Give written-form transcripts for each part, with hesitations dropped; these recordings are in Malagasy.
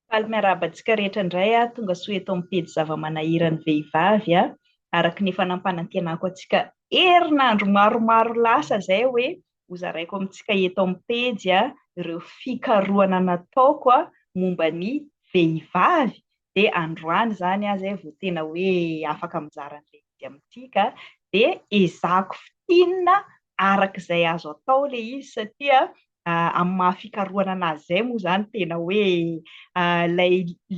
Faly miarabantsika rehetra indray tonga soa eto amin'ny zava-manahirany vehivavy araka ny fanampanantenako antsika herinandro maromaro lasa zay hoe hozaraiko amintsika eto amin'ny pejy ireo fikarohana nataoko momba ny vehivavy dia androany zany zay vao tena hoe afaka mizara an'ilay izy amintsika dia ezahako fitinina arak'izay azo atao ilay izy satria amin'ny mahafikarohana anazy zay moa zany tena hoe ilay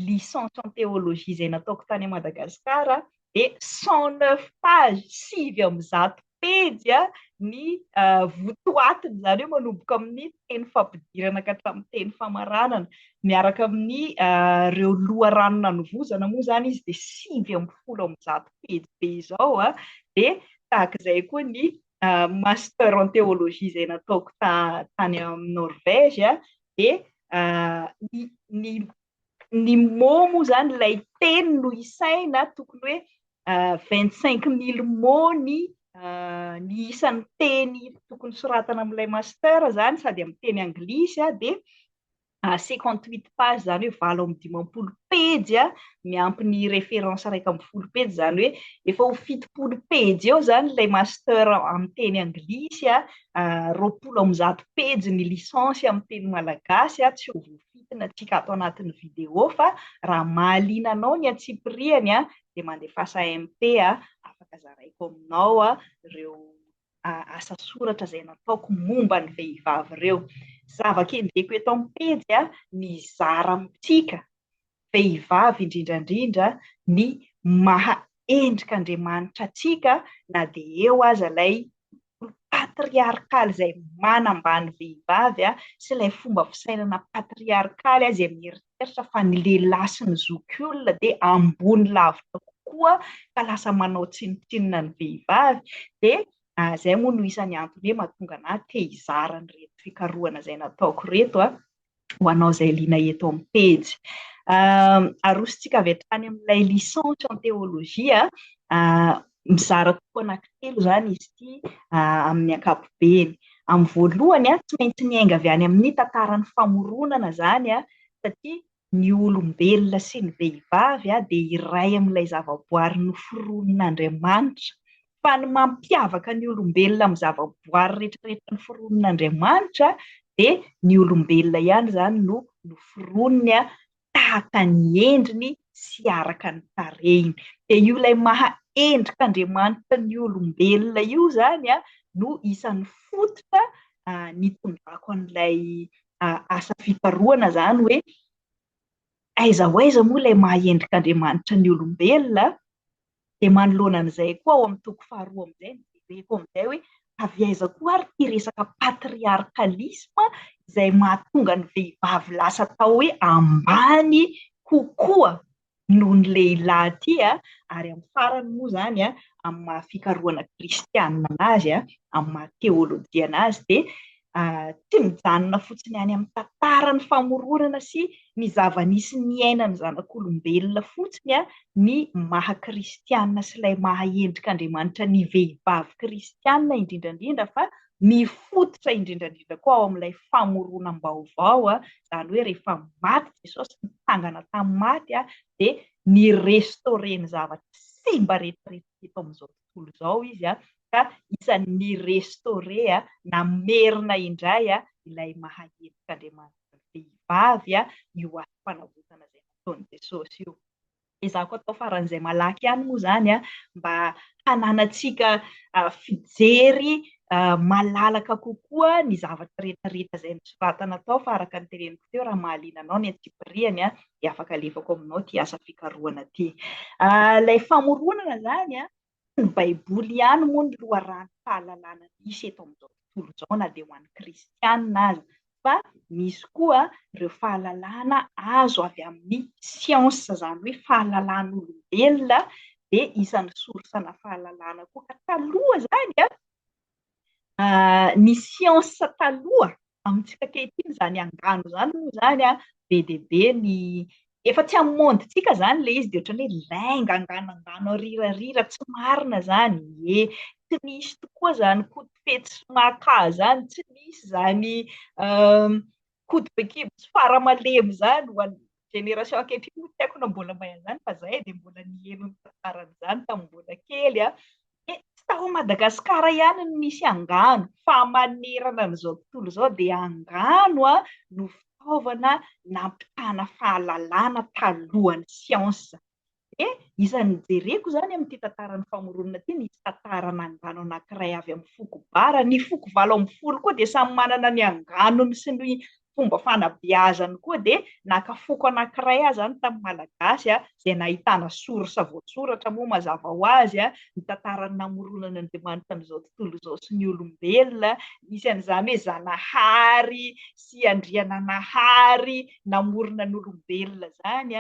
licence en théologie izay nataoko tany Madagasikara dia 109 page 9 ny votoatiny zany hoe manomboka amin'ny teny fampidirana ka hatramin'ny teny famaranana miaraka amin'ny ireo loharanona novozana moa zany izy dia 900 page be izao dia tahak'izay koa ny master en théologie izay nataoko tany amin'ny Norvège dia ny mot moa zany ilay teny no isaina tokony hoe 25 000 mots ny isan'ny teny tokony soratana amin'ilay master zany sady amin'ny teny anglisy dia 58 page zany hoe 7 page miampy ny référence 1 page zany hoe efa ho 70 page eo zany ilay master amin'ny teny anglisy 20 page ny licence amin'ny teny malagasy tsy ho voafitina tsika ato anatin'ny vidéo fa raha mahaliana anao ny atsipiriany dia mandefasa MP afaka zaraiko aminao ireo asa soratra izay nataoko momba ny vehivavy ireo. Zava-kendreko eto amin'ny pejy mizara amintsika vehivavy indrindrandrindra ny maha endrik'Andriamanitra antsika na dia eo aza ilay patriarkaly izay manambany vehivavy sy ilay fomba fisainana patriarkaly izay mieritreritra fa ny lehilahy sy ny zoky olona dia ambony lavitra kokoa ka lasa manao tsinotsinona ny vehivavy dia izay moa no isan'ny antony hoe mahatonga anahy te hizara an'ireto fikarohana izay nataoko reto ho anao izay liana eto amin'ny pejy. Arosontsika avy hatrany amin'ilay licence en théologie mizara tokoa anankitelo zany izy ity amin'ny ankapobeny. Amin'ny voalohany tsy maintsy niainga avy any amin'ny tantaran'ny famoronana zany satria ny olombelona sy ny vehivavy dia iray amin'ilay zavaboary noforonon'Andriamanitra fa ny mampiavaka ny olombelona amin'ny zavaboary rehetrarehetra noforonon'Andriamanitra dia ny olombelona ihany zany no noforonony tahaka ny endriny sy araka ny tarehiny. Dia io ilay maha endrik'Andriamanitra ny olombelona io zany no isan'ny fototra nitondrako an'ilay asa fikarohana zany hoe aiza ho aiza moa ilay maha endrik'Andriamanitra ny olombelona dia manoloana an'izay koa ao amin'ny toko faharoa amin'izay nijereko amin'izay hoe avy aiza koa ary ity resaka patriarkalisma izay mahatonga ny vehivavy lasa tao hoe ambany kokoa noho ny lehilahy ity ary amin'ny farany moa zany amin'ny maha fikarohana kristianina anazy amin'ny maha teolojia anazy dia tsy mijanona fotsiny any amin'ny tantaran'ny famoronana sy ny zava-nisy niainany zanak'olombelona fotsiny ny maha kristianina sy ilay maha endrik'Andriamanitra ny vehivavy kristianina indrindrandrindra fa mifototra indrindrandrindra koa ao amin'ilay famoronam-baovao zany hoe rehefa maty Jesosy nitsangana tamin'ny maty dia ny restauré ny zavatra simba rehetrarehetra eto amin'izao tontolo izao izy ka isan'ny restauré namerina indray ilay maha endrik'Andriamanitra vehivavy io asa-panavotana izay nataon'i Jesosy io. Ezahako atao faran'izay malaky ihany moa zany mba hananantsika fijery malalaka kokoa ny zavatra rehetrarehetra izay nosoratana tao fa araka ny teneniko teo raha mahaliana anao ny atsipiriany dia afaka alefako aminao ity asa fikarohana ity. Ilay famoronana zany ny baiboly ihany moa ny loharano fahalalana misy eto amin'izao tontolo izao na dia ho an'ny kristianina aza fa misy koa ireo fahalalana azo avy amin'ny siansa zany hoe fahalalàn'olombelona dia isan'ny sorsana fahalalana koa ka taloha zany ny siansa taloha amintsika ankehitriny zany angano zany moa zany be dia be ny efa tsy amin'ny mondontsika zany ilay izy dia ohatran'ny hoe lainga angano arirarira tsy marina zany tsy nisy tokoa zany kotifety sy maka zany tsy nisy zany koty bekeby sy fara-malemy zany génération ankehitriny tsy haiko na mbola mahay an'izany fa zahay dia mbola niheno ny tantaran'izany tamin'ny mbola kely a. Tsy tao Madagasikara ihany no misy angano fa manerana an'izao tontolo izao dia angano no fitaovana nampitana fahalalana talohan'ny siansa. Isan'ny jereko zany amin'ity tantaran'ny famoronana ity nisy tantarana angano anankiray avy amin'ny foko bara. Ny foko 7 koa dia samy manana ny anganony sy ny fomba fanabeazany koa dia naka foko anankiray zany tamin'ny malagasy izay nahitana sorsa voasoratra moa mazava ho azy ny tantaran'ny namoronana Andriamanitra amin'izao tontolo izao sy ny olombelona. Misy an'izany hoe Zanahary sy Andriananahary namorona ny olombelona zany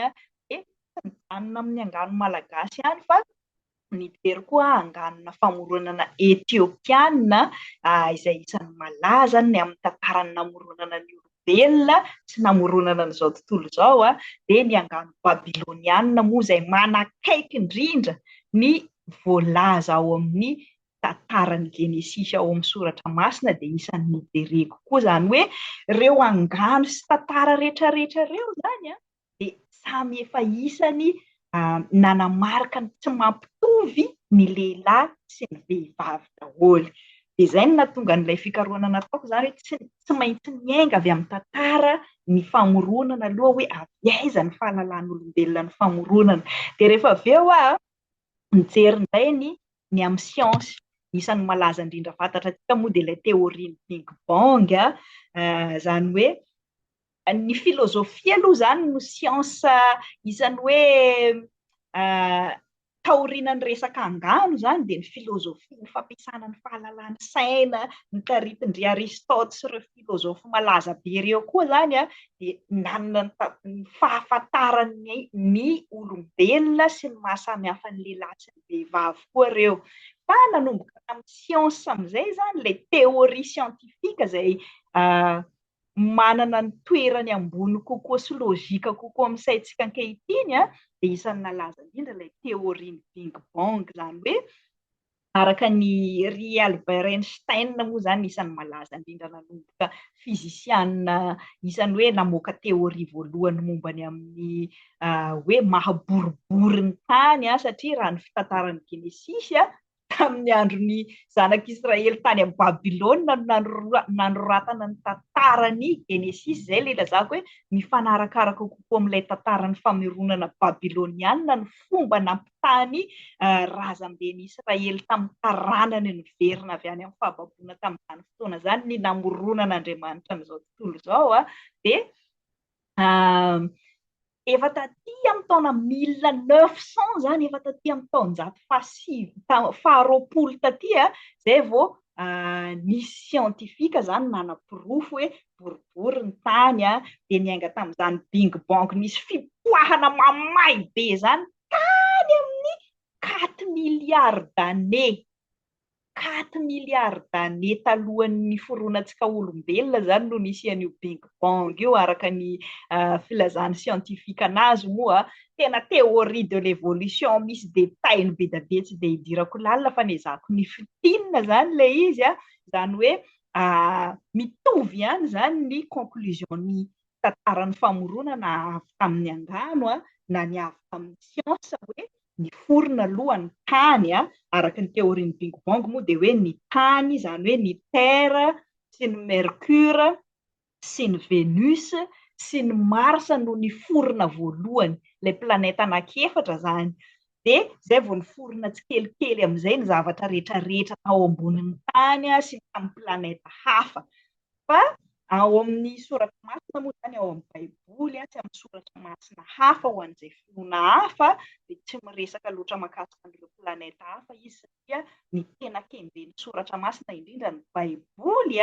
anona amin'ny angano malagasy ihany fa nijery koa anganona famoronana etiopiana izay isan'ny malaza ny amin'ny tantarany namoronana ny olombelona sy namoronana n'izao tontolo izao dia ny angano babiloniana moa izay manakaiky indrindra ny voalaza ao amin'ny tantaran'ny Genesisy ao amin'ny soratra masina dia isan'ny nijereko koa zany hoe ireo angano sy tantara rehetrarehetra ireo zany dia samy efa isany nanamarika ny tsy mampitovy ny lehilahy sy ny vehivavy daholo. Dia izay no nahatonga an'ilay fikarohana nataoko zany hoe tsy maintsy miainga avy amin'ny tantara ny famoronana aloha hoe avy aiza ny fahalalan'olombelona ny famoronana. Dia rehefa avy eo nijery indray ny amin'ny siansy isan'ny malaza indrindra fantatratsika moa dia ilay teorian'ny Big Bang zany hoe ny filozofia aloha zany no siansa isan'ny hoe taorian'ny resaka angano zany dia ny filozofia ny fampiasana ny fahalalany saina ny taritindry Aristote sy ireo filozofy malaza be ireo koa zany dia nanana ny fahafantarany ny olombelona sy ny mahasamihafa ny lehilahy sy ny vehivavy koa ireo. Fa nanomboka amin'ny siansa amin'izay zany ilay teoria siantifika izay manana ny toerany ambony kokoa sy lôjika kokoa amin'ny saintsika ankehitriny dia isan'ny nalaza indrindra ilay teorian'ny Big Bang zany hoe araka ny ry Albert Einstein moa zany isan'ny malaza indrindra nanomboka fizisiana isan'ny hoe namoaka teoria voalohany momba ny amin'ny hoe mahaboribory ny tany satria raha ny fitantaran'ny Genesisy tamin'ny andron'ny zanak'Israely tany amin'ny Babilôna nanoratana ny tantarany Genesisy. Izay ilay lazako hoe mifanarakaraka kokoa amin'ilay tantarany fameronana babiloniana ny fomba nampitany razamben'ny Israely tamin'ny taranany ny verina avy any amin'ny fahababoana tamin'izany fotoana zany ny namoronan'Andriamanitra amin'izao tontolo izao dia efa taty amin'ny taona 1900 zany efa taty amin'ny taonjato faharoapolo taty izay vao nisy siantifika zany nanapirofo hoe boribory ny tany dia niainga tamin'izany Big Bang nisy fipoahana mamay be zany tany amin'ny 4 milliards d'années 4 milliards d'années talohan'ny foronantsika olombelona zany no nisy an'io Big Bang io araka ny filazany siantifika anazy moa tena théorie de l'évolution misy détail be da be tsy dia hidirako lalina fa nezako ny fitinina zany ilay izy zany hoe mitovy ihany zany ny conclusion ny tantaran'ny famoronana avy tamin'ny angano na ny avy tamin'ny siansa hoe ny forona alohan'ny tany araka ny teorian'ny Big Bang moa dia hoe ny tany zany hoe ny terre sy ny mercure sy ny Venus sy ny Mars no ny forona voalohany ilay planeta anankiefatra zany dia izay vao ny forona tsikelikely amin'izay ny zavatra rehetrarehetra ao ambonin'ny tany sy tamin'ny planeta hafa. Fa ao amin'ny soratra masina moa zany ao amin'ny baiboly tsy amin'ny soratra masina hafa ho an'izay finoana hafa dia tsy miresaka loatra mahakasika an'ireo planeta hafa izy satria ny tena kenjen'ny soratra masina indrindra ny baiboly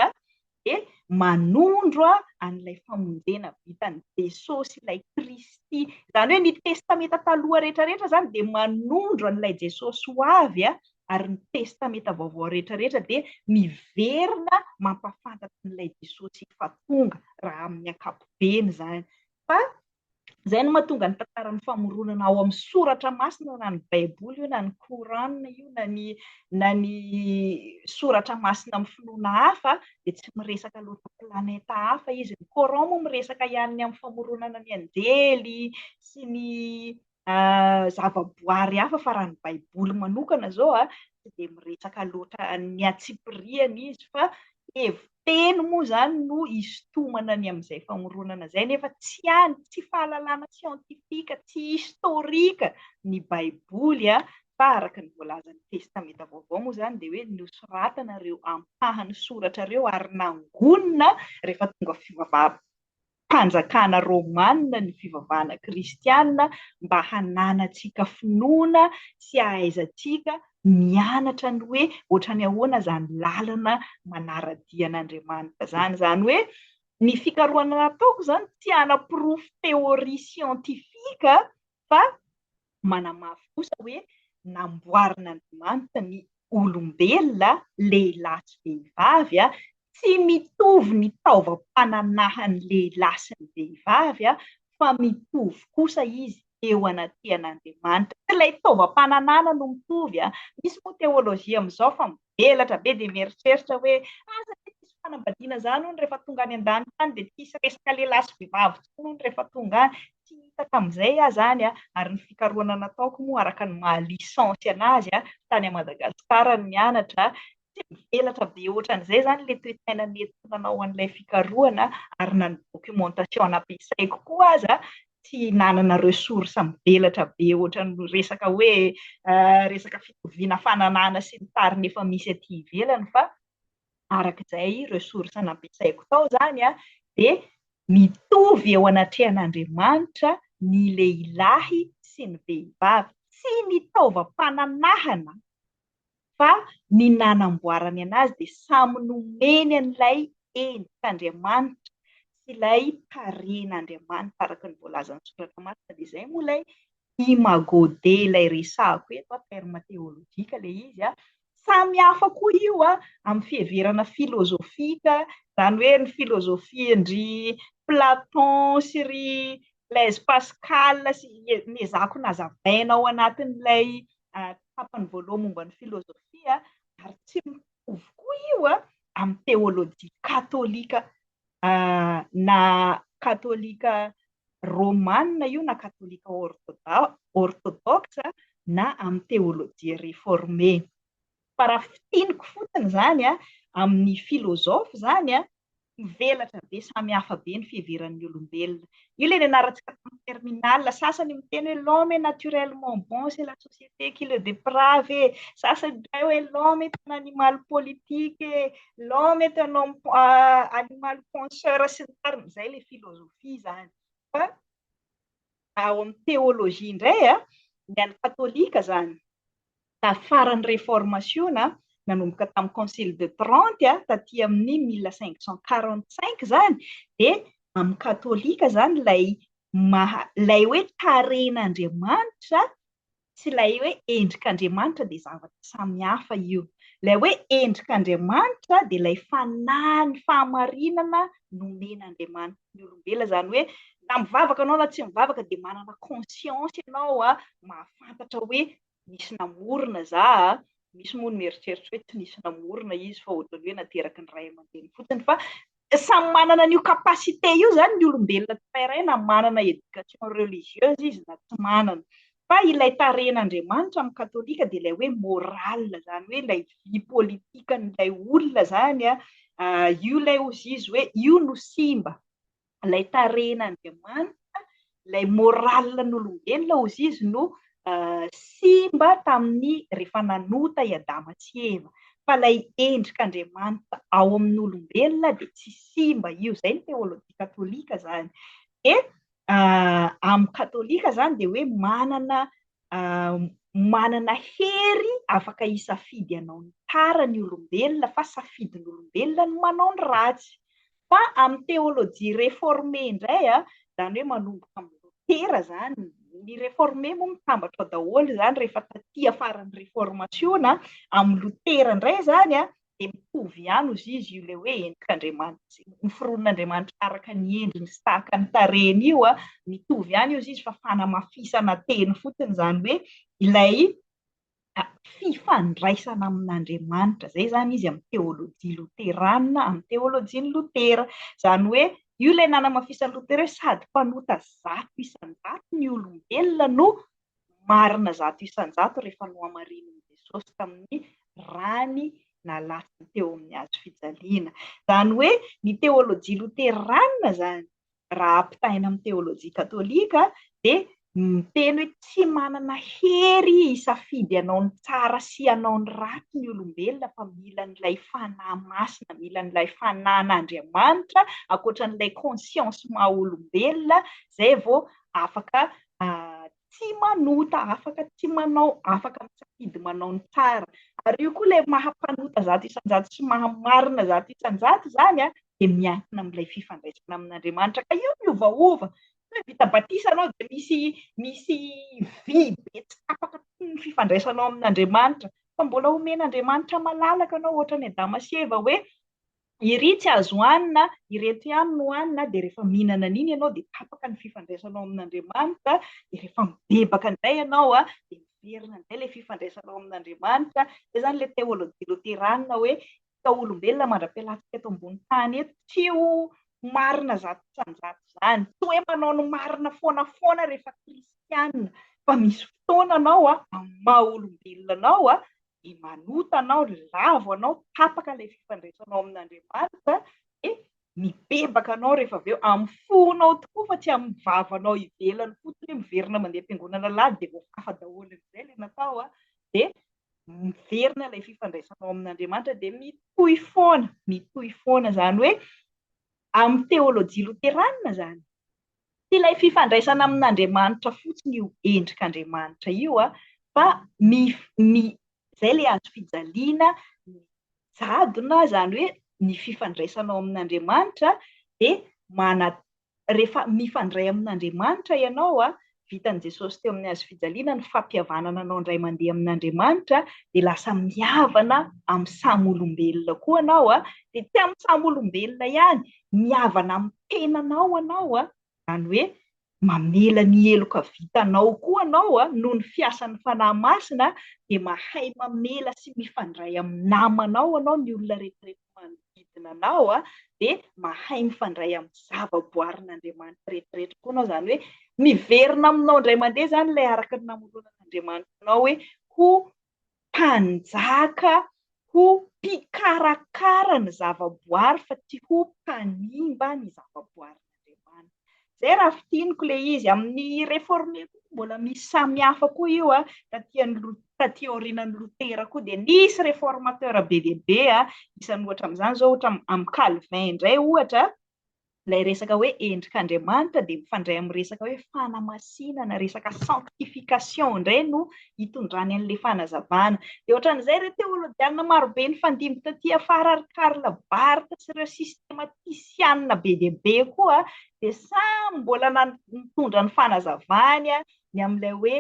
dia manondro an'ilay famonjena vitan'ny Jesosy ilay Kristy zany hoe ny testameta taloha rehetrarehetra zany dia manondro an'ilay Jesosy ho avy ary ny testameta vaovao rehetrarehetra dia miverina mampafantatra n'ilay Jesosy efa tonga raha amin'ny ankapobeny zany. Fa Zay no mahatonga ny tantaran'ny famoronana ao amin'ny soratra masina na ny baiboly io na ny korana io na ny soratra masina amin'ny finoana hafa dia tsy miresaka loatra planeta hafa izy. Ny Coran moa miresaka ihany amin'ny famoronana ny anjely sy ny zavaboary hafa, fa raha ny baiboly manokana zao tsy dia miresaka loatra ny atsipiriana izy fa teny moa zany no isintomana ny amin'izay famoronana zay, nefa tsy fahalalana siantifika, tsy historika ny baiboly fa araka ny voalazan'ny testameta vaovao moa zany dia hoe nosoratana ireo ampahany soratra ireo ary nangonina rehefa tonga mpanjakana romanina ny fivavahana kristianina mba hananantsika finoana sy ahaizantsika mianatra ny hoe ohatrany ahoana zany lalana manaradia an'Andriamanitra zany. Zany hoe ny fikarohana nataoko zany tsy hanaporofo teoria siantifika fa manamafy kosa hoe namboarin'Andriamanitra ny olombelona, lehilahy sy vehivavy tsy mitovy ny taovam-pananahany lehilahy sy ny vehivavy fa mitovy kosa izy eo anaten'Andriamanitra. Tsy ilay taovam-pananana no mitovy. Misy moa teolojia amin'izao fa mivelatra be dia mieritreritra hoe asa tsisy fanambadiana zany hono rehefa tonga any an-danitra any dia tsisy resaka lehilahy sy vehivavy hono rehefa tonga any. Tsy hitaka amin'izay zany ary ny fikarohana nataoko moa araka ny mahalisansy anazy tany Madagasikara ny mianatra tsy mivelatra be ohatran'izay zany ilay toe-tsaina nentina nanao an'ilay fikarohana ary na ny documentation nampiasaiko koa aza tsy nanana resource mivelatra be ohatran'ny resaka hoe resaka fitoviana fananana sy ny tariny efa misy aty ivelany fa arak'izay resource nampiasaiko tao zany dia mitovy eo anatrehan'Andriamanitra ny lehilahy sy ny vehivavy, tsy ny taovam-pananahana fa ny nanamboarany anazy dia samy nomeny an'ilay endrik'Andriamanitra sy ilay tarehin'Andriamanitra araka ny voalazan'ny soratra masina. Dia izay moa ilay imago Dei ilay resahako eto terme teolojika ilay izy samy hafa koa io amin'ny fiheverana filozofika, zany hoe ny filozofiandry Platon sy ry Blaise Pascal sy nezako nazavaina ao anatin'ilay tapany voalohany momba ny filozofia ary tsy mitovy koa io amin'ny teolojia katolika na katolika romanina io na katolika orthodoxe na amin'ny teolojia réformé. Fa raha fitiniko fotsiny zany amin'ny filozofy zany mivelatra be, samy hafa be ny fiheveran'ny olombelona. Io ilay nianarantsika tamin'ny terminale, sasany miteny hoe l'homme est naturellement bon, c'est la société qui le déprave, sasany hoe l'homme est un animal politique, l'homme est un animal penseur sy ny tariny. Zay ilay filozofia zany. Fa ao amin'ny teolojia indray ny an'ny katolika zany tafaran'ny réformation nanomboka tamin'ny concile de Trente taty amin'ny 1545 zany dia amin'ny katolika zany ilay hoe tarehin'Andriamanitra sy ilay hoe endrik'Andriamanitra dia zavatra samihafa io. Ilay hoe endrik'Andriamanitra dia ilay fanahy ny fahamarinana nomen'Andriamanitra ny olombelona, zany hoe na mivavaka anao na tsy mivavaka dia manana conscience ianao mahafantatra hoe nisy namorona za. Misy moa ny mieritreritra hoe tsy nisy namorona izy fa ohatrany hoe nateraky ny ray aman-dreny fotsiny, fa samy manana n'io capacité io zany ny olombelona tsirairay, na manana éducation religieuse izy na tsy manana. Fa ilay tarehin'Andriamanitra amin'ny katolika dia ilay hoe moral, zany hoe ilay vie politikan'ilay olona zany io ilay ozy izy hoe io no simba ilay tarehin'Andriamanitra, ilay moral n'olombelona ozy izy no simba tamin'ny rehefa nanota i Adama sy Eva, fa ilay endrik'Andriamanitra ao amin'ny olombelona dia tsy simba io. Zay ny teolojia katolika zany. Amin'ny katolika zany dia hoe manana hery afaka hisafidy hanao ny tsara ny olombelona fa safidin'ny olombelona no manao ny ratsy. Fa amin'ny teolojia réformé indray zany hoe manomboka amin'ny Lutera zany, ny réformé moa mitambatra daholo zany rehefa taty afaran'ny réformation. Amin'ny Lutera indray zany dia mitovy ihany ozy izy io ilay hoe endrik'Andriamanitra ny foron'Andriamanitra araka ny endriny sy tahaka ny tareny io mitovy ihany izy fa fanamafisana teny fotsiny izany hoe ilay fifandraisana amin'Andriamanitra. Zay zany izy amin'ny teolojia loterana, amin'ny teolojian'ny Lotera. Zany hoe io ilay nanamafisany Lotera hoe sady mpanota zato isan-jato ny olombelona no marina zato isan-jato rehefa nohamarin'i Jesosy tamin'ny rany nalasany teo amin'ny hazo fijaliana. Zany hoe ny teolojia loterana zany raha ampitaina amin'ny teolojia katolika dia miteny hoe tsy manana hery isafidy anao ny tsara sy anao ny ratsy ny olombelona fa mila n'ilay fanahy masina, mila n'ilay fanan'Andriamanitra ankoatran'ilay conscience maha olombelona zay vao afaka tsy manota, afaka tsy manao, afaka misafidy manao ny tsara. Ary io koa ilay mahampanota zato isan-jato sy mahamarina zato isan-jato zany dia miankina amin'ilay fifandraisana amin'Andriamanitra. Ka io miovaova. Vita batisa anao dia misy vy betsaka afaka ny fifandraisanao amin'Andriamanitra. Fa mbola omen'Andriamanitra malalaka anao ohatra ny Adama sy Eva hoe iry tsy azo hoanina, ireto ihany no hoanina dia rehefa mihinana an'iny ianao dia tapaka ny fifandraisanao amin'Andriamanitra. Dia rehefa mibebaka indray ianao dia miverina indray ilay fifandraisanao amin'Andriamanitra. Dia zany ilay teolojia loterana hoe ka olombelona mandra-pialatsika eto ambony tany eto tsy ho marina zato isan-jato zany. Tsy hoe manao ny marina foana rehefa kristianina, fa misy fotoana anao amin'ny maha olombelona anao dia manota anao, lavo anao, tapaka ilay fifandraisanao amin'Andriamanitra dia mibebaka anao rehefa avy eo amin'ny fonao tokoa fa tsy amin'ny vavanao ivelany fotsiny miverina mandeha am-piangonana lady dia voafafa daholo amin'izay ilay natao dia miverina ilay fifandraisanao amin'Andriamanitra dia mitohy foana zany hoe amin'ny teolojia loterana zany. Tsy ilay fifandraisana amin'Andriamanitra fotsiny io endrik'Andriamanitra io fa zay ilay hazo fijaliana jadona zany hoe ny fifandraisanao amin'Andriamanitra dia rehefa mifandray amin'Andriamanitra ianao vitan'i Jesosy teo amin'ny hazo fijaliana ny fampihavanana anao indray mandeha amin'Andriamanitra dia lasa mihavana amin'ny samy olombelona koa anao dia tsy amin'ny samy olombelona ihany, mihavana amin'ny tenanao anao zany hoe mamela ny heloka vitanao koa anao noho ny fiasan'ny fanahy masina dia mahay mamela sy mifandray amin'ny namanao anao ny olona rehetrarehetra manodidina anao dia mahay mifandray amin'ny zava-boarin'Andriamanitra rehetrarehetra koa anao zany hoe miverina aminao indray mandeha zany ilay araka ny namoronan'Andriamanitra anao hoe ho mpanjaka, ho mpikarakara ny zava-boary fa tsy ho mpanimba ny zava-boarin'Andriamanitra. Zay raha fitiniko ilay izy amin'ny réformé mbola misy samihafa koa io taty aorianan'ny Lotera koa dia nisy réformateur be dia be isany ohatra amin'izany zao ohatra amin'ny Calvin indray ohatra ilay resaka hoe endrik'Andriamanitra dia mifandray amin'ny resaka hoe fanamasinana, resaka sanctification indray no hitondrany an'ilay fanazavana. Dia ohatran'izay ireo teolôjiana marobe nifandimby taty afara ry Karl Barth sy ireo systématiciana be dia be koa dia samy mbola nitondra ny fanazavany ny amin'ilay hoe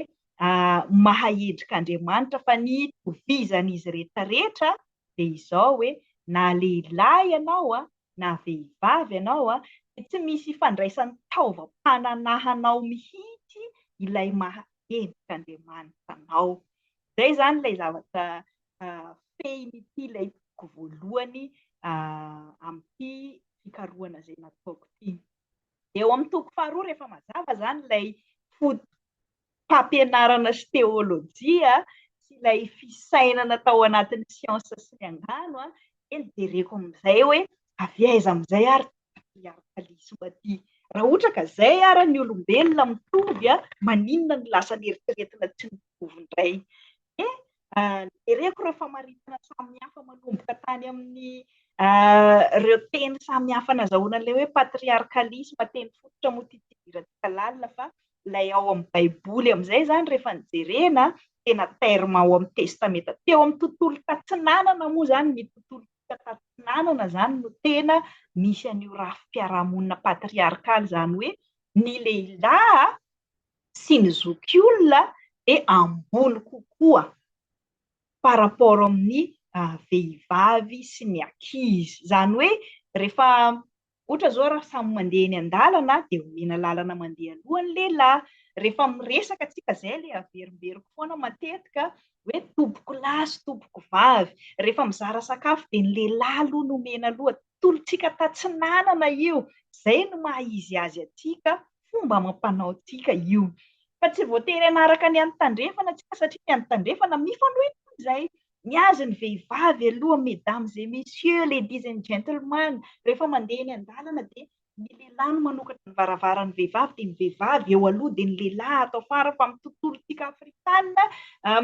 mahay endrik'Andriamanitra fa ny tovizan'izy rehetrarehetra dia izao hoe na lehilahy ianao na vehivavy ianao tsy misy ifandraisany taovam-pananahanao mihitsy ilay maha endrik'Andriamanitra anao. Zay zany ilay zavatra fehiny ilay voalohany amin'ity fikarohana izay nataoko ity. Eo amin'ny toko faharoa rehefa mazava zany ilay fampianarana sy teolojia sy ilay fisainana tao anatin'ny siansa sy ny angano dia jereko amin'izay hoe avy aiza amin'izay ary patriarkalisma ty. Raha ohatra ka izay ary ny olombelona mitovy maninona ny lasa eritreretina tsy mitovy indray. Jereko ireo famaritana samihafa manomboka tany amin'ny ireo teny samihafa nazahoana ilay hoe patriarkalisma teny fototra moa ty idirantsika lalina fa ilay ao amin'ny baiboly amin'izay zany rehefa nijerena tena terma ao amin'ny testamenta teo amin'ny tontolo tatsinanana moa zany ny tontolo tatsinanana zany no tena misy an'io rafi-piarahamonina patriarkaly zany hoe ny lehilahy sy ny zokiolona dia ambony kokoa par rapport amin'ny vehivavy sy ny ankizy. Zany hoe rehefa ohatra zao raha samy mandeha eny an-dalana dia omena lalana mandeha alohan'ny lehilahy. Rehefa miresaka atsika izay ilay averimberiko foana matetika hoe tompoko lahy sy tompoko vavy. Rehefa mizara sakafo dia ny lehilahy aloha no omena aloha. Tolontsika tatsinanana io. Izay no maha izy azy atsika, fomba amam-panao atsika io. Fa tsy voatery hanaraka ny an'ny tandrefana atsika satria ny an'ny tandrefana mifanohitra izay. Ny azy ny vehivavy aloha, mesdames et messieurs, ladies and gentlemen, rehefa mandeha eny an-dalana dia ny lehilahy no manokatra ny varavaran'ny vehivavy dia ny vehivavy eo aloha dia ny lehilahy atao fara. Fa amin'ny tontolontsika afrikanina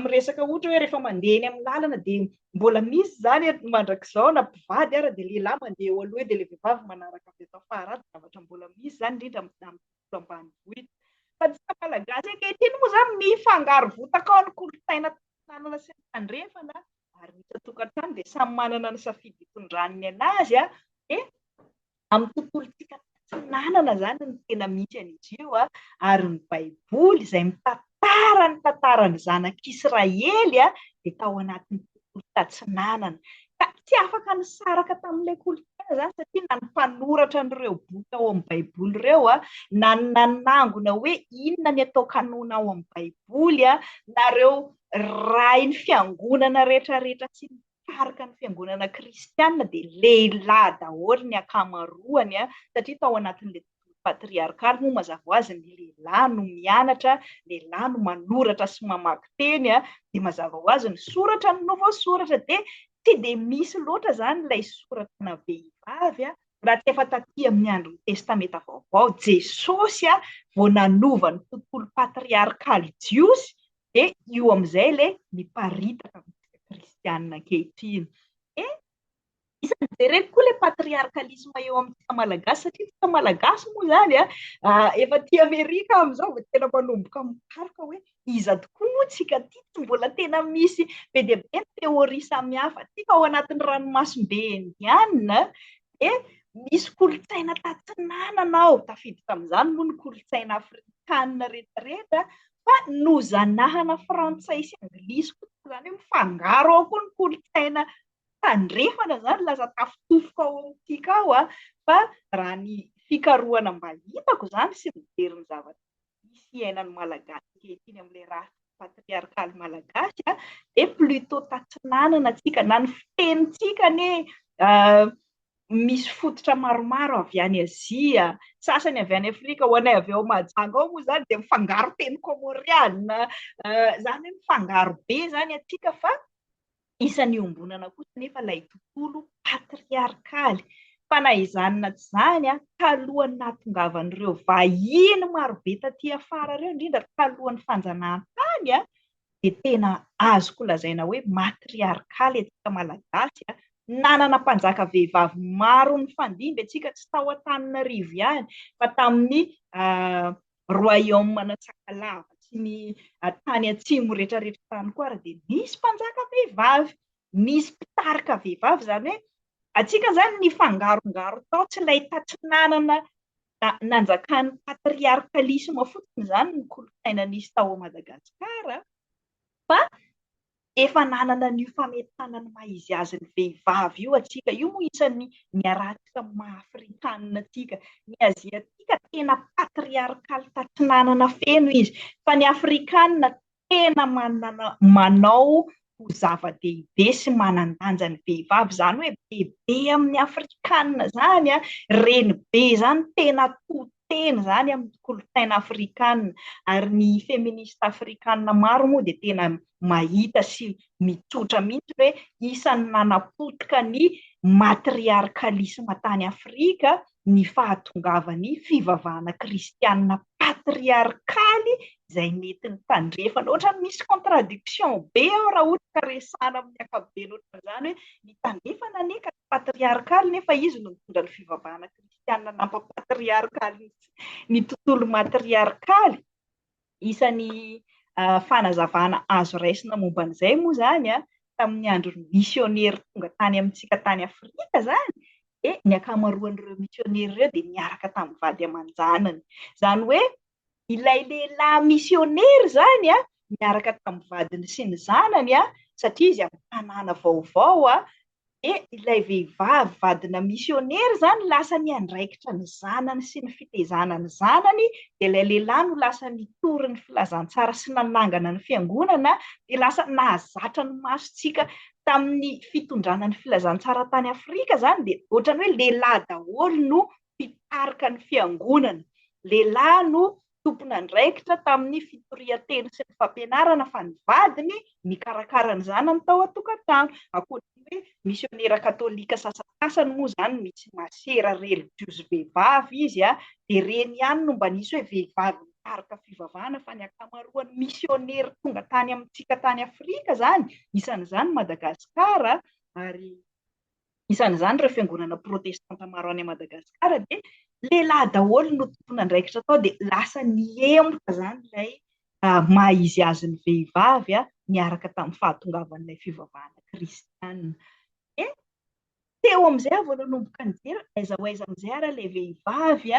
miresaka ohatra hoe rehefa mandeha eny amin'ny lalana dia mbola misy zany mandrakizao na mpivady ara dia lehilahy mandeha eo aloha dia ilay vehivavy manaraka avy atao fara. Zavatra mbola misy zany indrindra amin'ny tontolo ambanivohitra. Fa tsika malagasy ankehitriny moa zany mifangaro votaka ao ny kolontsaina tanàna sy ny tandrefana, ary ny tokantrano dia samy manana ny safidy hitondraniny anazy dia amin'ny tontolontsika tatsinanana zany ny tena misy an'izy io ary ny baiboly izay mitantara ny tantaran'ny zanak'Israely dia tao anatin'ny tontolo tatsinanana. Ka tsy afaka nisaraka tamin'ilay kolontsaina zany satria na ny mpanoratra an'ireo boky ao amin'ny baiboly ireo na nanangona hoe inona ny atao kanona ao amin'ny baiboly na ireo ray ny fiangonana rehetrarehetra sy ny tarika ny fiangonana kristianina dia lehilahy daholo ny ankamaroany satria tao anatin'ilay patriarkaly moa mazava ho azy ny lehilahy no mianatra, lehilahy no manoratra sy mamaky teny dia mazava ho azy ny soratra ny nouveau soratra dia tsy dia misy loatra zany ilay soratana vehivavy raha tsy efa taty amin'ny andron'ny testameta vaovao. Jesosy vao nanova ny tontolo patriarkaly jiosy dia io amin'izay ilay miparitaka amin'ny kristianina ankehitriny. Isany jerena koa ilay patriarkalisme eo amintsika malagasy satria tsika malagasy moa zany efa ty Amerika amin'izao vao tena manomboka mikaroka hoe iza tokoa moa tsika ty, tsy mbola tena misy be dia be ny teoria samihafa. Tsika ao anatin'ny ranomasimbe indiana dia misy kolontsaina tatsinanana ao, tafiditra amin'izany moa ny kolontsaina afrikanina rehetrarehetra, fa nozanahana frantsay sy anglisy koa zany hoe mifangaro ao koa ny kolontsaina tandrefana zany lasa tafitofoka ao amintsika ao fa raha ny fikarohana mba hitako zany sy mijery ny zavatra misy iainan'ny malagasy ankehitriny amin'ilay raha patriarkaly malagasy dia plutôt tatsinanana atsika na ny fitenitsika ne misy fototra maromaro avy any Azia, sasany avy any Afrika, ho anay avy ao Mahajanga ao moa zany dia mifangaro teny komoriana, zany hoe mifangaro be zany atsika fa isan'ny iombonana kosa nefa ilay tontolo patriarkaly. Fa na izany na tsy izany talohan'ny nahatongavan'ireo vahiny marobe taty afara ireo indrindra talohan'ny fanjanahantany dia tena azoko lazaina hoe matriarkaly atsika malagasy nanana mpanjaka vehivavy maro nifandimby atsika tsy tao Antananarivo ihany fa tamin'ny royaume-na Sakalava sy ny tany atsimo rehetrarehetra tany koa ary dia nisy mpanjaka vehivavy, nisy mpitarika vehivavy zany hoe atsika zany nifangarongaro tao tsy ilay tatsinanana nanjakan'ny patriarkalisme fotsiny zany ny kolontsaina nisy tao Madagasikara fa efa nanana ny fametanana maha-izy azy ny vehivavy io atsika. Io moa isan'ny niarahantsika maha-afrikanina atsika. Ny aziatika tena patriarkaly tatsinanana feno izy fa ny afrikanina tena manao ho zava-dehibe sy manan-danja ny vehivavy zany hoe bebe amin'ny afrikanina zany renibe zany tena toteny zany amin'ny kolontsaina afrikanina ary ny feminista afrikanina maro moa dia tena mahita sy mitsotra mihitsy hoe isan'ny nanapotika ny matriarkalisme tany Afrika ny fahatongavany fivavahana kristianina patriarkaly izay mety ny tandrefana. Ohatra misy contradiction be ao raha ohatra ka resana amin'ny ankapobeny ohatran'izany hoe ny tandrefana neka patriarkaly nefa izy no mitondra ny fivavahana kristianina nampapatriarkaly ny tontolo matriarkaly. Isan'ny fanazavana azo raisina momba an'izay moa zany tamin'ny andron'ny misionera tonga tany amintsika tany Afrika zany dia ny ankamaroan'ireo misionera ireo dia niaraka tamin'ny vady aman-janany. Zany hoe ilay lehilahy misionera zany miaraka tamin'ny vadiny sy ny zanany satria izy amin'ny tanàna vaovao ilay vehivavy vadina misionera zany lasa niandraikitra ny zanany sy ny fitezana ny zanany, dia ilay lehilahy no lasa nitory ny filazantsara sy nanangana ny fiangonana, dia lasa nahazatra ny masontsika tamin'ny fitondrana ny filazantsara tany Afrika zany, dia ohatrany hoe lehilahy daholo no mpitarika ny fiangonana, lehilahy no tompona andraikitra tamin'ny fitoria-teny sy ny fampianarana, fa ny vadiny mikarakara ny zanany tao an-tokantano. Ankoatran'ny hoe misionera katolika sasasasany moa zany misy masera religiozy vehivavy izy dia reny ihany no mba nisy hoe vehivavy mitarika fivavahana, fa ny ankamaroan'ny misionera tonga tany amintsika tany Afrika zany isan'izany Madagasikara, ary isan'izany ireo fiangonana protestanta maro any Madagasikara, dia lehilahy daholo no tompona andraikitra tao, dia lasa nihemoka zany ilay maha izy azy ny vehivavy niaraka tamin'ny fahatongavan'ilay fivavahana kristianina. Teo amin'izay vao nanomboka nijery aiza ho aiza amin'izay ary ilay vehivavy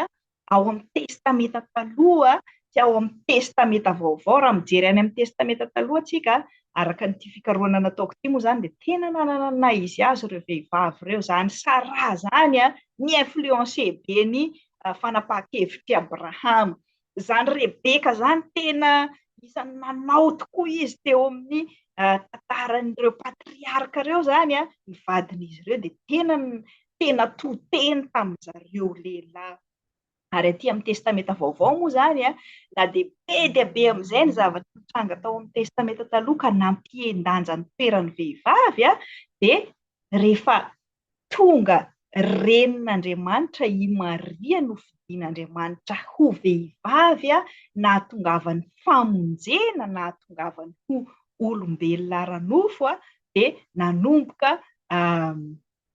ao amin'ny testameta taloha sy ao amin'ny testameta vaovao. Raha mijery any amin'ny testameta taloha antsika, araka nyity fikarohana nataoko ity moa zany, dia tena nanana izy azy ireo vehivavy ireo, zany Sara zany ni-influencé be ny fanapahan-kevitry Abrahama, zany Rebeka zany tena isan'ny nanao tokoa izy teo amin'ny tantaran'ireo patriarka ireo zany ny vadin'izy ireo, dia tena toteny tamin'izareo lehilahy. Ary aty amin'ny testameta vaovao moa zany na dia be dia be amin'izay ny zavatra nitranga tao amin'ny testameta taloha ka nampiendanja ny toeran'ny vehivavy dia rehefa tonga renin'Andriamanitra i Maria no fidian'Andriamanitra ho vehivavy nahatongavany famonjena, nahatongavany ho olombelona ara-nofo dia nanomboka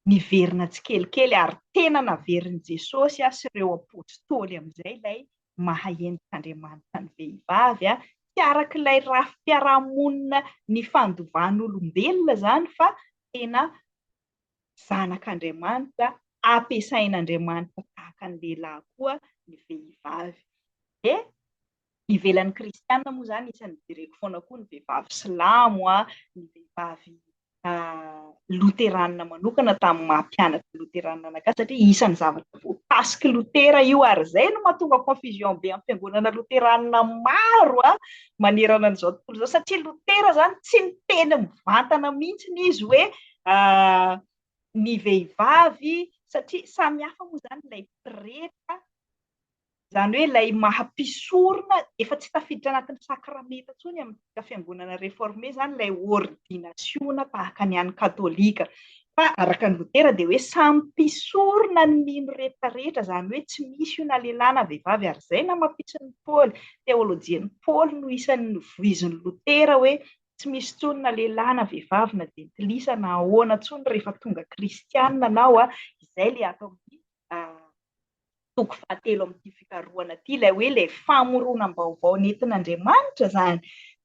niverina tsikelikely, ary tena naverin'i Jesosy sy ireo apôstôly amin'izay ilay mahaendrik'Andriamanitra ny vehivavy tsy arak'ilay rafi-piarahamonina ny fandovan'olombelona zany, fa tena zanak'Andriamanitra, ampiasain'Andriamanitra tahaka ny lehilahy koa ny vehivavy. Dia ivelan'ny kristianina moa zany isan'ny jereko foana koa ny vehivavy silamo, ny vehivavy loteranina manokana tamin'ny maha-mpianatra loteranina anakay, satria isan'ny zavatra voatasiky lotera io, ary izay no mahatonga confusion be amin'ny fiangonana loteranina maro manerana an'izao tontolo izao, satria lotera zany tsy miteny mivantana mihitsy izy hoe ny vehivavy, satria samihafa moa zany ilay prêtre, zany hoe ilay mahampisorona, efa tsy tafiditra anatin'ny sakramenta intsony amin'ny fiangonana réformé zany ilay ordinationa tahaka ny an'ny katolika, fa araka ny lotera dia hoe samy mpisorona ny mino rehetrarehetra, zany hoe tsy misy io na lehilahy na vehivavy, ary izay namafisiny Paoly, teolojian'ny Paoly no isan'ny voizin'ny lotera hoe tsy misy tsony na lehilahy na vehivavy na jentilisa na ahoana tsony rehefa tonga kristianina anao izay le atao toko fahatelo amin'ity fikarohana ity, ilay hoe ilay famoronam-baovao nentin'Andriamanitra zany.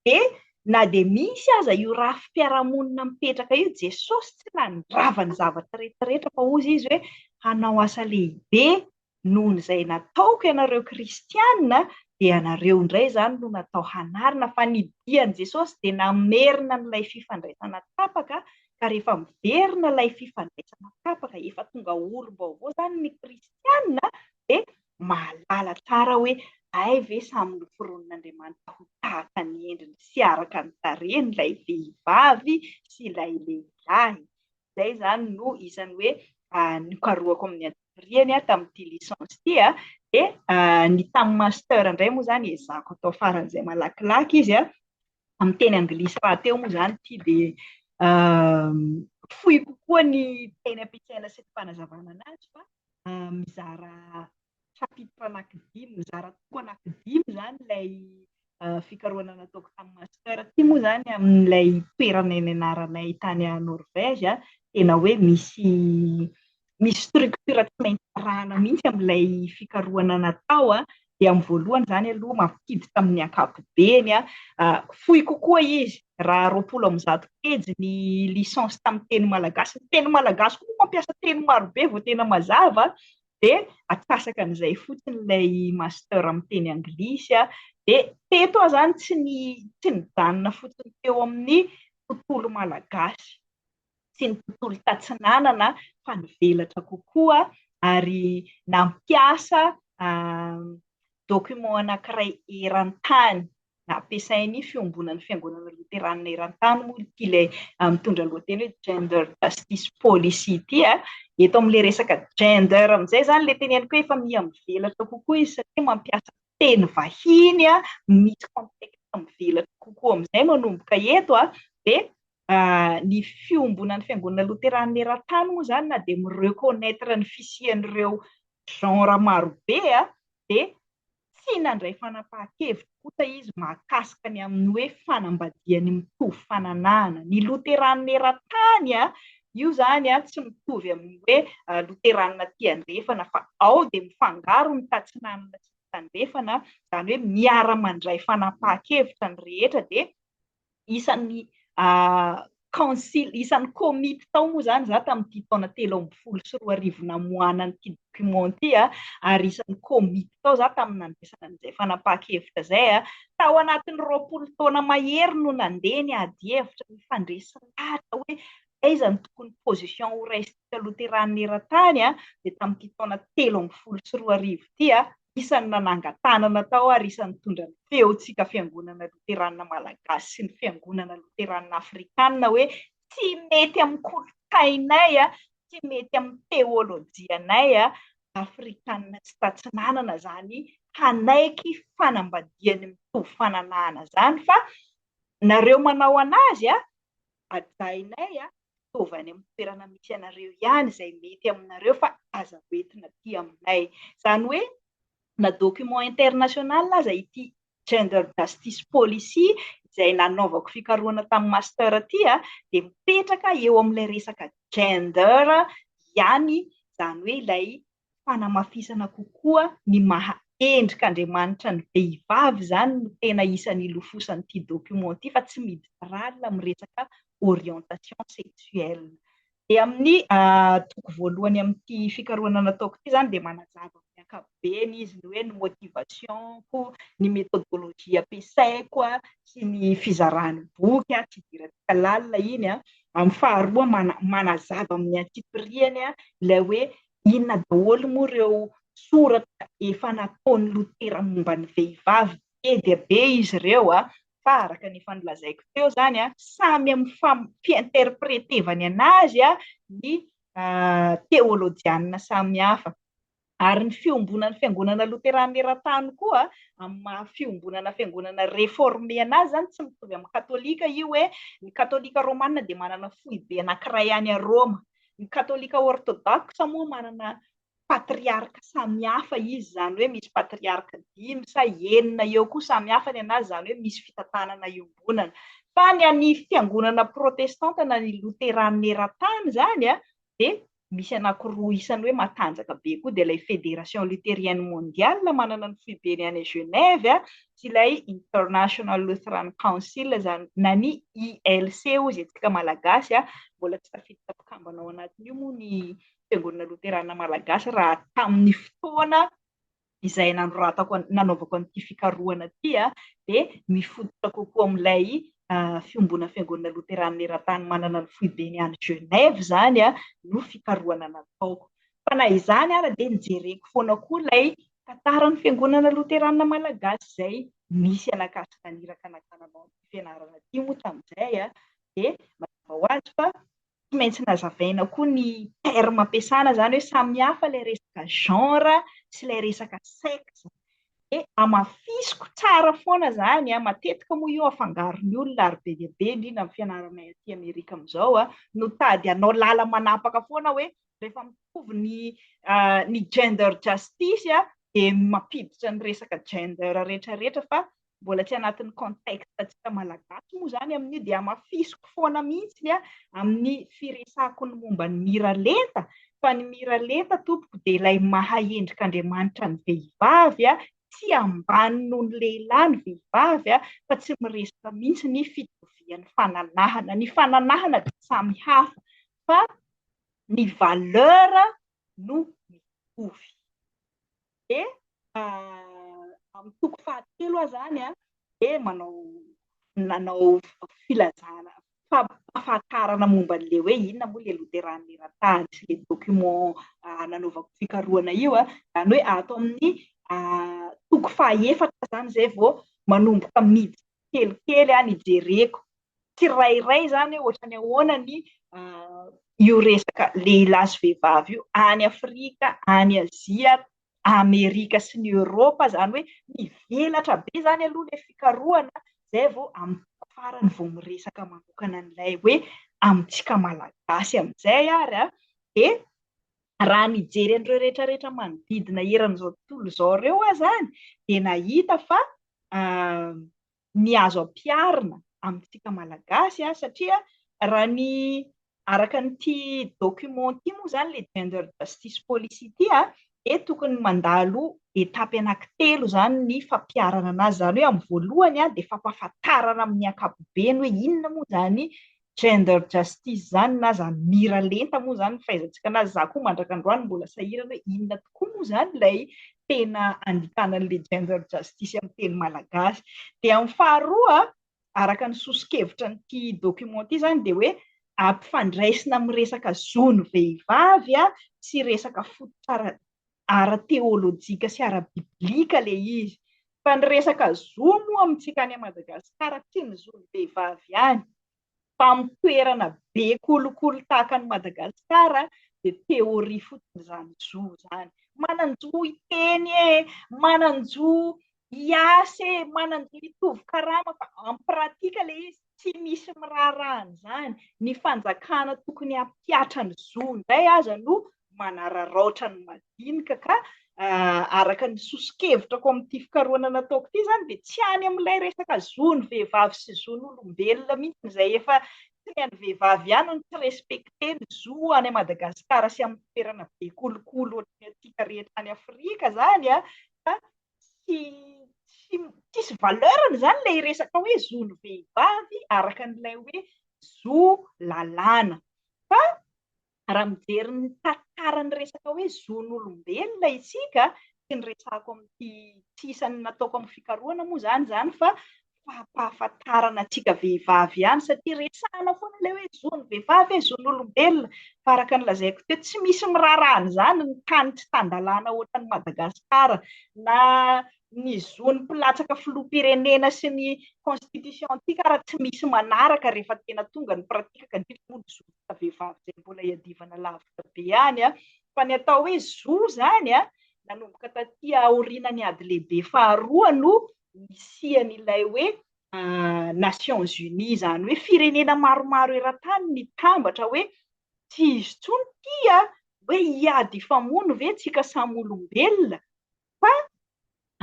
Dia na dia misy aza io rafi-piarahamonina mipetraka io, Jesosy tsy nandrava ny zavatra rehetrarehetra, fa hozy izy hoe hanao asa lehibe noho izay nataoko ianareo kristianina, dia ianareo indray zany no natao hanarina, fa ny dian'i Jesosy dia namerina n'ilay fifandraisana tapaka, ka rehefa miverina ilay fifandraisana tapaka, efa tonga olom-baovao zany ny kristianina, dia mahalala tsara hoe ay ve samy noforonon'Andriamanitra ho tahaka ny endriny sy araka ny tarehiny ilay vehivavy sy ilay lehilahy. Izay zany no isan'ny hoe nikarohako amin'ny antsoriany tamin'ity licence ity dia ny tamin'ny master indray moa zany ezahako atao faran'izay malakilaky izy amin'ny teny anglisy rahateo moa zany ity, dia fohy kokoa ny teny ampiasaina sy ny fanazavana anazy, fa mizara chapitre anankidimy, mizara toko anankidimy zany ilay fikarohana nataoko tamin'ny master ity moa zany amin'ilay toerana nianaranay tany a Norvège, tena hoe misy structure tsy maintsy arahana mihitsy amin'ilay fikarohana natao dia amin'ny voalohany zany aloha mampiditra tamin'ny ankapobeny fohy kokoa izy, raha 20 pejy ny licence tamin'ny teny malagasy. Ny teny malagasy koa mampiasa teny marobe vao tena mazava, dia atsasaka an'izay fotsiny ilay master amin'ny teny anglisy dia teto zany tsy nijanona fotsiny teo amin'ny tontolo malagasy sy ny tontolo tatsinanana fa nivelatra kokoa ary nampiasa document anankiray eran-tany nampiasainy fiombonan'ny fiangonana loterana eran-tany moa ity ilay mitondra lohateny hoe gender justice policy ity eto amin'ilay resaka gender amin'izay zany ilay teneniko efa mivelatra kokoa izy satria mampiasa teny vahiny misy contexte mivelatra kokoa amin'izay manomboka eto dia ny fiombonan'ny fiangonana loterana eran-tany moa zany na dia mireconnaître ny fisian'ireo genre marobe dia tsy nandray fanapahan-kevitra kosa izy mahakasika ny amin'ny hoe fanambadiany mitovy fananana. Ny loterana eran-tany io zany tsy mitovy amin'ny hoe loterana ty andrefana fa ao dia mifangaro ny tatsinanana sy ny tandrefana zany hoe miara-mandray fanapahan-kevitra ny rehetra dia isan'ny isan'ny komity tao moa zany za tamin'ity taona 2013 namoahana an'ity document ity ary isan'ny komity tao za tamin'ny nandresana an'izay fanapahan-kevitra zay tao anatin'ny 20 taona mahery no nandeha ny ady hevitra ny fandresilahatra hoe aiza ny tokony position ho raisitsika loterana eran-tany dia tamin'ity taona 2013 ity isan'ny nanangan-tanana tao ary isan'ny tondra ny feontsika fiangonana loterana malagasy sy ny fiangonana loterana afrikanina hoe tsy mety amin'ny kolontsainay tsy mety amin'ny teolojianay afrikanina tsy tatsinanana zany hanaiky fanambadiany mitovy fananana zany fa nareo manao anazy ajainay mitovy any amin'ny toerana misy anareo ihany izay mety aminareo fa aza hoentina aty aminay zany hoe na document international aza ity gender justice policy izay nanaovako fikarohana tamin'ny master aty dia mipetraka eo amin'ilay resaka gender ihany zany hoe ilay fanamafisana kokoa ny maha endrik'Andriamanitra ny vehivavy zany no tena isan'ny ilofosan'ity document ity fa tsy midralina amin'ny resaka orientation sexuelle. Dia amin'ny toko voalohany amin'ity fikarohana nataoko ity zany dia manazava ny ankapobeny izy ny hoe ny motivation-ko, ny méthodologie ampiasaiko sy ny fizarany boky tsy idirantsika lalina iny amin'ny faharoa manazava amin'ny antipiriany ilay hoe inona daholo moa ireo soratra efa nataon'ny lotera momba ny vehivavy be dia be izy ireo fa araka ny efa nolazaiko teo zany samy amin'ny fiinterpretevany anazy ny teolojianina samy hafa ary ny fiombonan'ny fiangonana loterana eran-tany koa amin'ny fiombonana fiangonana réformé anazy zany tsy mitovy amin'ny katolika io hoe ny katolika romanina dia manana foibe anankiray any a Roma, ny katolika orthodoxe moa manana patriarka samy hafa izy zany hoe misy patriarka 5 sa 9 eo koa samy hafa ny anazy zany hoe misy fitantanana iombonana fa ny an'ny fiangonana protestanta na ny loterana eran-tany zany dia misy anankiroa isany hoe matanjaka be koa dia ilay fédération luthérienne mondiale manana ny foibeny any Genève sy ilay International Lutheran Council zany na ny ILC ozy antsika malagasy mbola tsy tafiditra mpikambanao anatiny io moa ny fiangonana loterana malagasy raha tamin'ny fotoana izay nanaovako an'ity fikarohana ity dia mifototra kokoa amin'ilay fiombona fiangonana loterana eran-tany manana ny foibeny any Genève zany no fikarohana nataoko fa na izany ary dia nijereko foana koa ilay tantaran'ny fiangonana loterana malagasy izay misy anakasika niraka anakananao fianarana ity moa tamin'izay dia mazava ho azy fa tsy maintsy nazavaina koa ny terme ampiasana zany hoe samy hafa ilay resaka genre sy ilay resaka sexe dia amafisiko tsara foana zany matetika moa io afangaron'ny olona ary be dia be indrindra amin'ny fianaranay aty Amerika amin'izao no tady hanao lala manapaka foana hoe rehefa mitovy ny gender justice dia mampiditra ny resaka gender rehetrarehetra fa mbola tsy anatin'ny contexte atsika malagasy moa zany amin'io dia amafisiko foana mihitsy amin'ny firesahako ny momba ny miralenta fa ny miralenta tompoko dia ilay maha endrik'Andriamanitra ny vehivavy tsy ambany noho ny lehilahy ny vehivavy fa tsy miresaka mihitsy ny fitovian'ny fananahana. Ny fananahana dia samy hafa fa ny valeur no mitovy. Dia amin'ny toko fahatelo zany dia nanao filazana fahafantarana momba an'ilay hoe inona moa ilay loterana ratany sy ilay document nanaovako fikarohana io zany hoe ato amin'ny toko fahaefatra zany zay vao manomboka miditsy kelikely nijereko tsirairay zany ohatra ny ahoana ny io resaka lehilahy sy vehivavy io any Afrika, any Azia, Amerika sy ny Eoropa zany hoe mivelatra be zany aloha ilay fikarohana zay vao amin'ny farany vao miresaka manokana an'ilay hoe amintsika malagasy amin'izay ary dia raha mijery an'ireo rehetrarehetra manodidina eran'izao tontolo izao ireo zany dia nahita fa ny azo ampiarina amintsika malagasy satria raha ny araka n'ity document ity moa zany le gender justice policy ity dia tokony mandalo etapy anankitelo zany ny fampiarana anazy zany hoe amin'ny voalohany dia fampahafantarana amin'ny ankapobeny hoe inona moa zany gender justice zany na zany mira lenta moa zany fahaizantsika anazy za koa mandrakandroany mbola sahirana hoe inona tokoa moa zany ilay tena andikanan'ilay gender justice amin'ny teny malagasy dia amin'ny faharoa araka ny sosikevitra n'ity document ity zany dia hoe ampifandraisina amin'ny resaka zony vehivavy sy resaka fototra ara-teolojika sy ara-biblika le izy fa ny resaka zo moa amintsika any Madagasikara tsy ny zony vehivavy ihany fa amin'ny toerana be kolokolo tahaka ny Madagasikara dia teoria fotsiny zany zo zany mananjo iteny mananjo iasy mananjo itovy karama fa amin'ny pratika le izy tsy misy mirarahana zany ny fanjakana tokony hampiatra ny zo indray aza no manararaotra ny madinika ka araka ny sosikevitra amin'ity fikarohana nataoko ity zany dia tsy any amin'ilay resaka zony vehivavy sy zony olombelona mihitsy izay efa tsy ny an'ny vehivavy ihany no tsy respekte ny zo any Madagasikara sy amin'ny toerana be kolokolo ohatry atsika rehetra any Afrika zany fa tsisy valeurany zany ilay resaka hoe zony vehivavy araka n'ilay hoe zo lalàna fa raha mijery ny tantarany resaka hoe zon'olombelona isika sy ny resako amin'ity tsisany nataoko amin'ny fikarohana moa zany fa fahafantarana antsika vehivavy ihany satria resahana foana ilay hoe zony vehivavy zon'olombelona fa araka ny lazaiko teo tsy misy mirarahana zany ny tany tsy tandalàna ohatran'ny Madagasikara na ny zony mpilatsaka filoham-pirenena sy ny constitution antika raha tsy misy manaraka rehefa tena tonga ny pratika ka indrindra moa ny zontsika vehivavy zay mbola iadivana lavitra be ihany fa ny atao hoe zo zany nanomboka taty aorianany ady lehibe faharoa no nisian'ilay hoe Nations Unies zany hoe firenena maromaro eran-tany mitambatra hoe tsy izy tsony tia hoe hiady hifamono ve tsika samy olombelona fa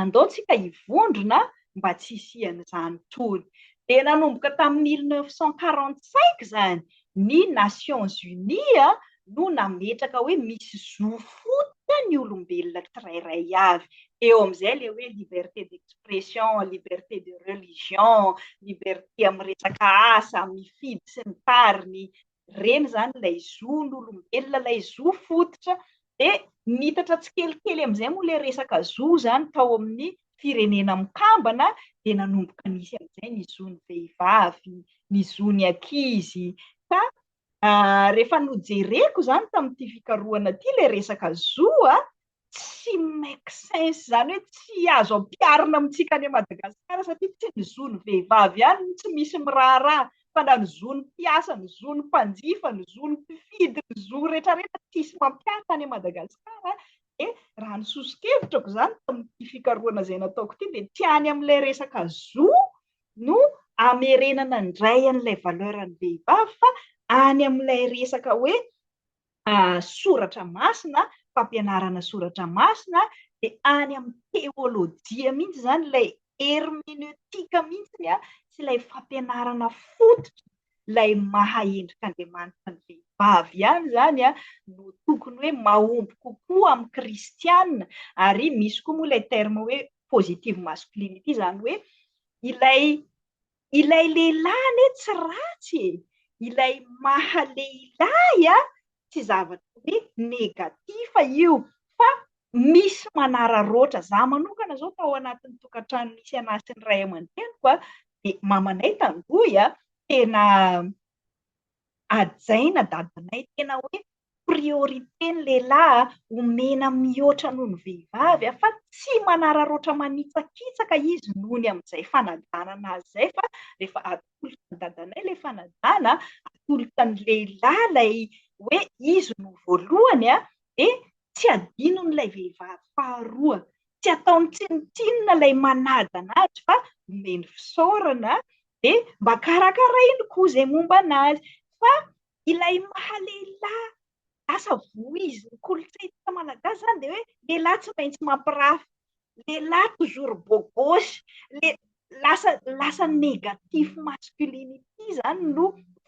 andao tsika hivondrona mba tsy hisian'izany tsony dia nanomboka tamin'ny 1945 zany ny Nations Unies no nametraka hoe misy zo fototra ny olombelona tsirairay avy eo amin'izay le hoe liberté d'expression, liberté de religion, liberté amin'ny resaka asa, mifidy sy ny tariny reny zany ilay zon'olombelona ilay zo fototra dia nitatra tsikelikely amin'izay moa ilay resaka zo zany tao amin'ny firenena mikambana dia nanomboka nisy amin'izay ny zony vehivavy, ny zony ankizy ka rehefa nojereko zany tamin'ity fikarohana ity ilay resaka zo tsy make sense zany hoe tsy azo ampiarina amintsika any Madagasikara satria tsy ny zony vehivavy ihany tsy misy miraharaha fa na ny zony mpiasa, ny zony mpanjifa, ny zony mpifidy, ny zo rehetrarehetra tsisy mampiasa any Madagasikara dia raha ny sosikevitra zany tamin'ity fikarohana izay nataoko ity dia tsy any amin'ilay resaka zo no amerenana indray an'ilay valeuran'ny vehivavy fa any amin'ilay resaka hoe soratra masina fampianarana soratra masina dia any amin'ny teolojia mihitsy zany ilay hermeneutika mihitsy sy ilay fampianarana fototra ilay mahaendrika Andriamanitra ny vehivavy ihany zany no tokony hoe mahomby kokoa amin'ny kristianina ary misy koa moa ilay terme hoe positive masculinity zany hoe ilay lehilahy tsy ratsy ilay mahalehilahy tsy zavatra hoe negativa io fa misy manararoatra za manokana zao tao anatin'ny tokantrano misy anahy sy ny ray aman-dreniko dia mamanay tangoy tena ajaina dadanay tena hoe priorité ny lehilahy omena mihoatra noho ny vehivavy fa tsy manararoatra manitsakitsaka izy nohony amin'izay fanajanana azy izay fa rehefa atolotra ny dadanay ilay fanajana, atolotra ny lehilahy ilay hoe izy no voalohany dia tsy adino n'ilay vehivavy faharoa. Tsy ataony tsinotsinona ilay manady anazy fa omeny fisaorana dia mba karakarainy koa izay momba anazy. Fa ilay mahalehilahy lasa voizy ny kolontsaina malagasy zany dia hoe lehilahy tsy maintsy mampirafy, lehilahy toujours beau gosse, lasa négatif masculinité zany no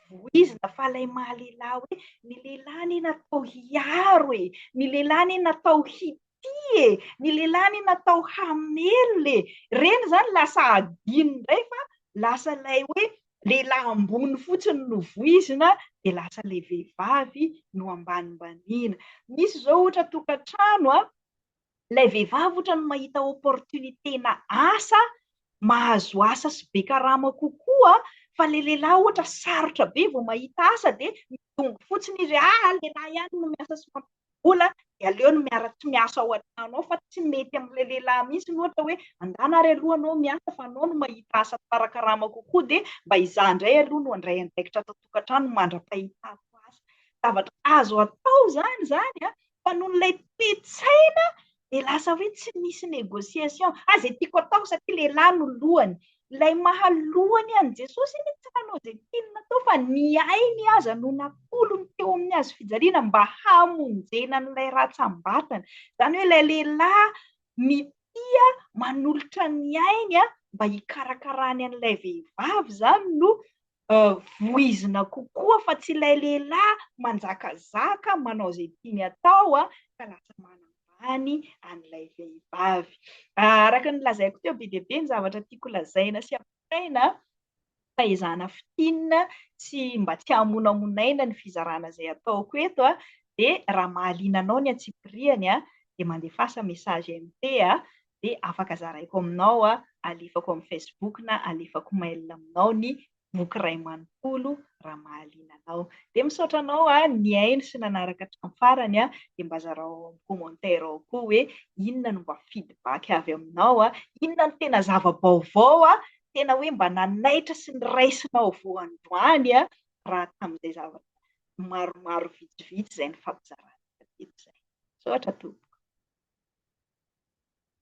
voizina fa ilay mahalehilahy hoe ny lehilahy anie natao hiaro e, ny lehilahy anie natao hity e, ny lehilahy anie natao hamelo e. Reny zany lasa adino indray fa lasa ilay hoe lehilahy ambony fotsiny no voizina dia lasa ilay vehivavy no ambanimbaniana. Misy zao ohatra tokantrano ilay vehivavy ohatra no mahita opportunité-na asa, mahazo asa sy be karama kokoa fa ilay lehilahy ohatra sarotra be vao mahita asa dia midongy fotsiny izy lehilahy ihany no miasa sy mampivola dia aleo no miara-tsy miasa ao an-trano ao fa tsy mety amin'ilay lehilahy mihitsy ny ohatra hoe andana ary aloha anao miasa fa anao no mahita asa tsara karama kokoa dia mba izaho indray aloha no handray andraikitra ato tokantrano mandra-pahitako asa. Zavatra azo atao zany fa nohon'ilay toe-tsaina dia lasa hoe tsy misy négociation. Izay tiako atao satria lehilahy no lohany. Ilay mahalohany an'i Jesosy iny tsy nanao izay tiany natao fa niainy aza no napolony teo amin'ny hazo fijaliana mba hamonjena an'ilay ratsambatana. Izany hoe ilay lehilahy mitia manolotra ny ainy mba hikarakarany an'ilay vehivavy izany no voizina kokoa fa tsy ilay lehilahy manjakazaka manao izay tiany atao ka lasa manambany an'ilay vehivavy. Araka ny lazaiko teo be dia be ny zavatra tiako lazaina sy ampitaina fahaizana fitinina sy mba tsy hamonamonaina ny fizarana izay ataoko eto dia raha mahaliana anao ny atsipiriany dia mandefasa message MT dia afaka zaraiko aminao alefako amin'ny Facebook na alefako mail aminao ny boky iray manontolo raha mahaliana anao. Dia misaotra anao niaino sy nanaraka hatramin'ny farany dia mba zarao amin'ny commentaire ao koa hoe inona no mba feedback avy aminao, inona no tena zava-baovao tena hoe mba nanaitra sy niraisinao voandroany raha tamin'izay zavatra maromaro vitsivitsy izay nifampizarana teto izay. Misaotra tompoko.